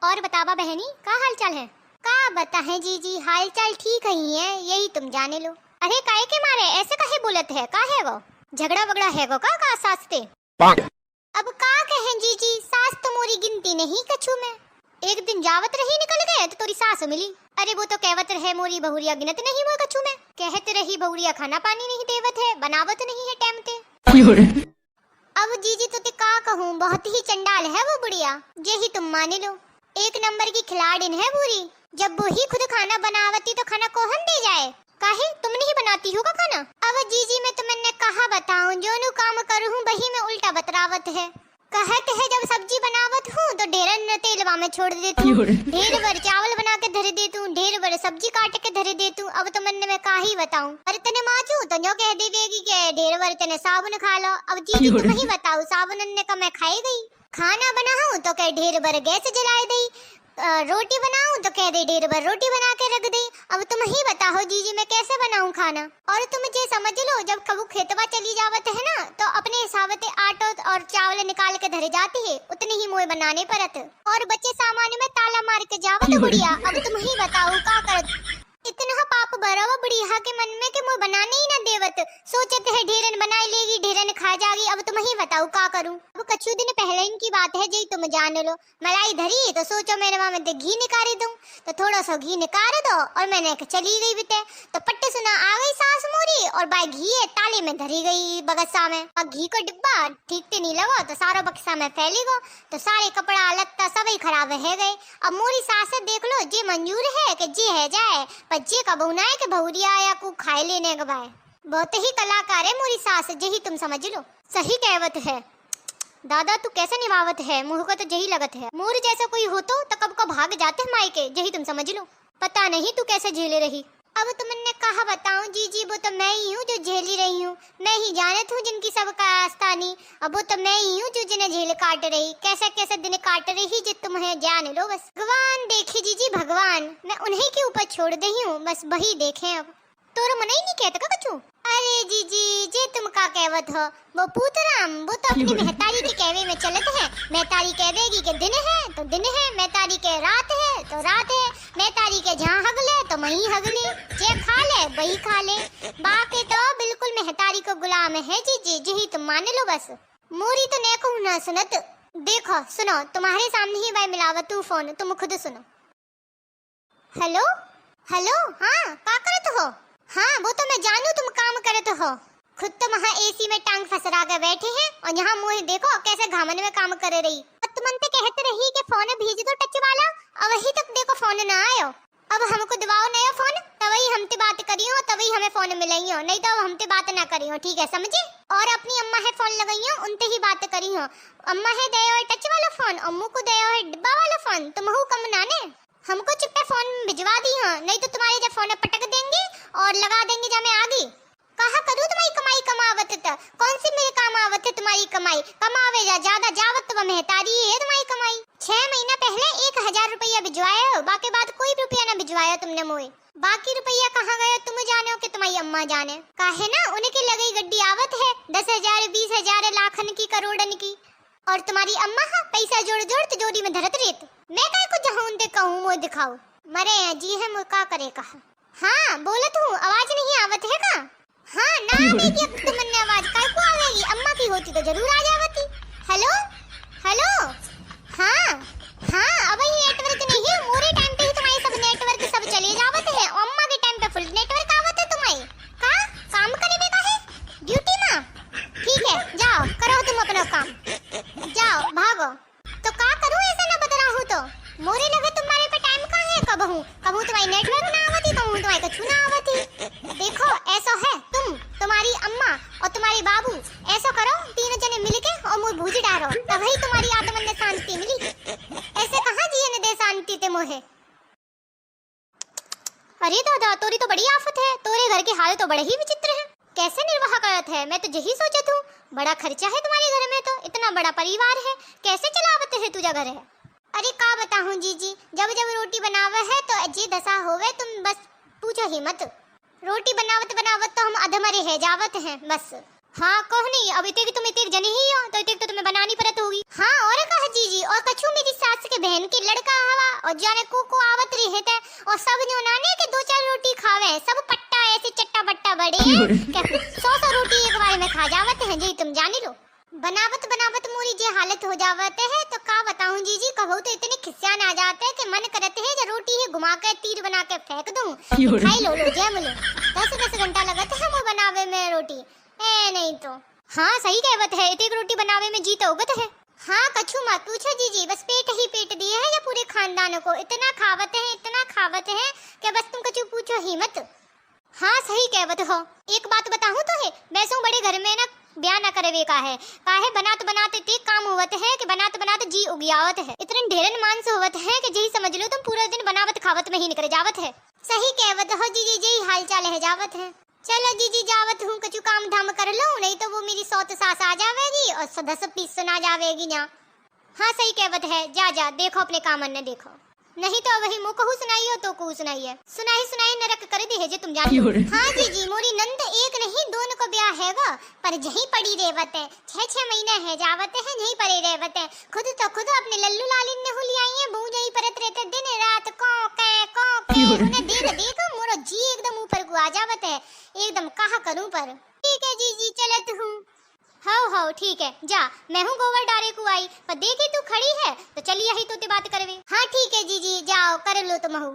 और बतावा बहनी, का हाल चाल है? का बता है जी, हाल चाल ठीक ही है, यही तुम जाने लो। अरे काहे के मारे ऐसे काहे बोलत है? का है वो झगड़ा वगड़ा है वो का सास ते? अब का कहें जी, सास तो मोरी गिनती नहीं कछु में। एक दिन जावत रही निकल गए तो तोरी सास मिली। अरे वो तो कहवत रहे मोरी बहुरिया गिनत नहीं वो कछु में। कहते रही बहुरिया खाना पानी नहीं देवत है, बनावत नहीं है टाइम ते। अब जीजी तो ते का कहूँ, बहुत ही चंडाल है वो बुढ़िया, जे ही तुम माने लो। एक नंबर की खिलाड़िन है पूरी। जब वो ही खुद खाना बनावती तो खाना कौन दे जाए? काहे तुम नहीं बनाती हो का खाना? अब जीजी मैं तुमने कहा बताऊं, जो नु काम करूं वही में उल्टा बतरावत है। कहते है जब सब्जी बनावत हूँ तो ढेरन तेलवा में छोड़ देती हूँ, ढेर बार चावल बना के धर देती हूँ, ढेर बार सब्जी काट के धर देती हूँ। अब तो मन में का ही बताऊं। अरे तने माचू तो जो कह देगी कि ढेर बार तने साबुन खा लो। अब जीजी तुम ही बताओ, साबुन ने का मैं खाई गई? खाना बनाऊं तो कह ढेर बार गैस जलाए दी, रोटी बनाऊं तो कह दे ढेर बार रोटी बना के रख दी। अब तुम ही बताओ जीजी मैं कैसे बनाऊं खाना? और तुम ये समझ लो, जब कबू खेतवा चली जावत है ना तो अपने हिसाब से आटा और चावल निकाल के धरे जाती है, उतनी ही मोए बनाने परत। और बच्चे सामान में ताला मार के जावत बुढ़िया। अब तुम ही बताओ का करत? इतना पाप भरा हुआ बुढ़िया के मन में कि मोए बनाने ही ना देवत। सोचते है ढेरन बनाई लेगी, ढेरन खा जाएगी। अब तुम ही बताओ का करूं? अब कछु दिन पहले इनकी बात है जी, तुम जान लो। मलाई धरी तो सोचो मेरे माँ में घी निकाल दूं, तो थोड़ा सा घी निकाल दो और मैंने चली गई बिते। तो पट्टे सुना आ गई सास मोरी और बाय घी है ताले में धरी गई बगस्सा में। अब घी को डिब्बा ठीक से नहीं लगा तो सारा बक्सा में फैली गो, तो सारे कपड़ा लगता सभी खराब है गए। अब मोरी सास देख लो जी मंजूर है कि जी है जाए, पर जी कब ना है कि बहुरिया आया को खाए लेने के बाय। बहुत ही कलाकार है मोरी सास, यही तुम समझ लो। सही कहवत है दादा, तू कैसे निभावत है? मुंह को तो यही लगत है मोर जैसा कोई हो तो कब को भाग जाते हैं मायके, यही तुम समझ लो। पता नहीं तू कैसे झेले रही। अब तुमने कहा बताऊं जी, वो तो मैं ही हूँ जो झेली रही हूँ। मैं ही जानत हूँ जिनकी सबका आस्थानी। अब वो तो मैं ही हूँ जो जिन्हें झेल काट रही, कैसे कैसे दिन काट रही जो तुम्हें जान लो। बस भगवान देखे जी, भगवान मैं उन्हीं के ऊपर छोड़ दही हूँ, बस वही देखे। अब तोरा मन ही नहीं कहता का कछु? अरे जीजी जे तुम का कहवत हो, वो पूतराम वो तो अपनी मेहतारी के कहवे में चलत है। मेहतारी कह देगी कि दिन है तो दिन है, मेहतारी के रात है तो रात है, मेहतारी के जहाँ हगले तो वहीं हगले, जे खा ले वही खा ले। बाकी तो बिल्कुल मेहतारी को गुलाम है जीजी, यही तुम मान लो। बस मोरी तो ने को ना सुनत। देखो सुनो, तुम्हारे सामने ही भाई मिलावत तू फोन, तुम खुद सुनो। हेलो हेलो, हाँ का करत हो? हाँ वो तो मैं जानू तुम काम करते हो, खुद तो वहाँ एसी में टांग फसरा के बैठे हैं और यहाँ मुझे देखो कैसे घामन में काम कर रही। तुम तो कहते रही कि फोन भेज दो टच वाला, अब वही तक देखो फोन ना आयो। अब हमको दिवाओ नया फोन, तभी हमते बात करियो, तभी हमें फोन मिलाइयो, नहीं तो हमते बात ना करियो, ठीक है समझे? और अपनी अम्मा है फोन लगाइयो, उनते ही बात करियो। अम्मा है दे और टच वाला फोन, अम्मू को दे और डिब्बा वाला फोन, तुम हूँ कम नाने। हमको चिप्पे फोन भिजवा दी हो, नहीं तो तुम्हारे जब फोन पटक देंगे और लगा देंगे जब मैं आगी। कहा करूँ तुम्हारी कमाई कमावत था? कौन सी मेरे काम आवत है तुम्हारी कमाई? कमावे जा ज्यादा जावत तो मेहतारी है तुम्हारी कमाई। 6 महीना पहले 1000 रुपया भिजवाया हो, बाकी बात कोई रुपया ना भिजवाया तुमने मोए। बाकी रुपया कहाँ गया तुम जाने हो कि तुम्हारी अम्मा जाने। काहे ना उनकी लगी गड्डी आवत है 10,000 20,000 लाखन की करोड़न की, और तुम्हारी अम्मा पैसा जोड़ जोड़ तिजोरी में धरत रेत। मैं काय को जहाँ दे कहूँ मोए दिखाओ, मरे जी है मोए का करे कहा। हाँ बोलत हूँ, आवाज नहीं आवत है का? हाँ ना आवेगी अब तुमने आवाज, काय को आवेगी? अम्मा की होती तो जरूर आ जावती। हेलो हेलो, हाँ हाँ अब ही नेटवर्क नहीं है, मोरे टाइम पे ही तुम्हारे सब नेटवर्क सब चले जावत है, अम्मा के टाइम पे फुल नेटवर्क आवत है तुम्हारी। का काम करे में का है ड्यूटी में? ठीक है जाओ करो तुम अपना काम, जाओ भागो। तो का करूँ ऐसा ना बदला हूँ तो? मोरे लगे तुम्हारे पे टाइम कहाँ है? कब हूँ तुम्हारी नेटवर्क ना आवती, कहूँ तुम्हारी कछु ना आवती। देखो ऐसा है, तुम्हारी अम्मा और तुम्हारी बाबू ऐसा करो, तीनों जने मिलके और मुझे भूज डालो, तभी तुम्हारी आत्मा में शांति मिली। ऐसे कहाँ जिए न दे शांति ते मोहे। अरे दादा तोरी तो बड़ी आफत है, तोरे घर के हाल तो बड़े ही विचित्र है, कैसे निर्वाह करत है? मैं तो यही सोचत हूँ, बड़ा खर्चा है तुम्हारे घर में, तो इतना बड़ा परिवार है, कैसे चलावत है तुझा घर है? अरे का बताऊं जीजी, जब जब रोटी बनावे है तो अजी दशा होवे, तुम बस पूछो ही मत। रोटी बनावत बनावत तो हम अधमरे है जावत हैं बस। हाँ कहो नहीं, अब इतने तुम इतने जने ही हो तो इतने तो तुम्हें बनानी पड़त होगी। हाँ और कहा जीजी, और कछु मेरी सास के बहन की लड़का हवा और जाने को आवत रही है और सब जो नाने के दो चार रोटी खावे सब पट्टा ऐसे चट्टा बट्टा बड़े हैं 100 रोटी एक बार में खा जावत है जी तुम जाने लो। बनावत बनावत मोरी जे हालत हो जावत है तो का बताऊं जी कहो तो इतने खिस्यान आ जाते हैं कि मन करते है जो रोटी है घुमा के तीर बना के फेंक दूं खाई लो जम लो 10 घंटा लगते है वो बनावे में रोटी ए नहीं तो। हाँ सही कहवत है एक रोटी बनावे में जी तो उगत है। हाँ कछु मत पूछो जी बस पेट ही पेट दिए है या पूरे खानदान को इतना खावत है कि बस तुम कछु पूछो ही मत। हाँ सही कहवत हो। एक बात बताऊं तो है वैसों बड़े घर में ना ब्याह न करे का है बनाते बनाते ते काम होवत है कि बनाते बनाते जी उगियावत है इतने ढेरन मांस होवत है कि जी समझ लो तुम पूरा दिन बनावत खावत में ही निकल जावत है। सही कहवत हो जी हाल चाल है जावत है। चलो जी जावत हूँ कछु काम धाम कर लो नहीं तो वो मेरी सौत सास आ जावेगी और 10 पीस सुना जावेगी ना। हाँ सही कहवत है जा देखो अपने काम ने देखो नहीं तो वही मुँह कहू सुनाई हो तो कहू सुनाई सुनाई नरक कर दी है जे तुम जान। हाँ जी मोरी नंद एक नहीं दोनों को ब्याह हैगा पर जही पड़ी रेवत है 6 महीने है जावत है नहीं पड़ी रेवत है खुद अपने लल्लू लालिन ने हुली आई है बहू जही परत रहते दिन रात को उन्हें देख मोरो जी एकदम ऊपर को आ जावत है एकदम कहा करूं पर। ठीक है जी चलत हूँ। हाँ ठीक है जा मैं हूँ गोबर डारे को आई पर देखी तू खड़ी है तो चलिए ही तो बात करवे। हाँ ठीक है जी जाओ कर लो तुम हूँ।